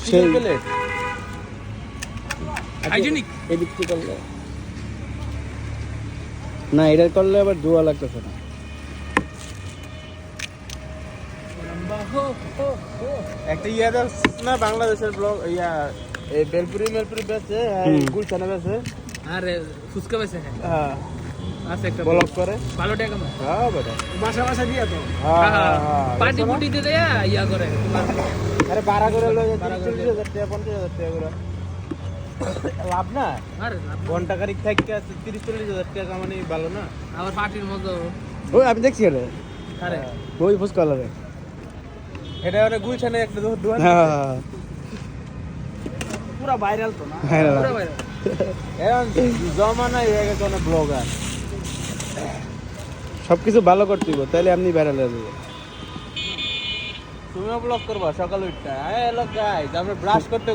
সেই হাইজেনিক এদিক থেকে করলে না, এটা করলে আবার ধোয়া লাগতেছে না। একটা ইয়া না বাংলাদেশের ব্লগ ইয়া এই বেলপুরি বেচে গুলশানে বেচে আরে ফুচকা বেছে হ্যাঁ আছে একটা ব্লগ করে ভালো টাকা কামায় হ্যাঁ বেটা বাসা দিয়া তো হ্যাঁ পার্টি পুটি দিতে ইয়া করে আরে 12 করে লয়ে 30,000 টাকা 50,000 টাকা করে লাভ না আরে ঘন্টা খানিক থেকে 30-40,000 টাকা কামানি ভালো না আবার পার্টির মতো ওই আমি দেখছি এটা, আরে ওই ফুচকা লাগে। এটা অনেক গুলশানে একটা দোকান হ্যাঁ পুরো ভাইরাল তো না হ্যাঁ পুরো বাইরে এখন জমানা হয়ে গেছে অনেক ব্লগার সবকিছু ভালো করতে হবে, তাহলে আপনি ভাইরাল হয়ে যাবে। তুমিও ব্লগ করবা সকাল উঠটা হ্যালো গাইস আমরা ব্রাশ করতে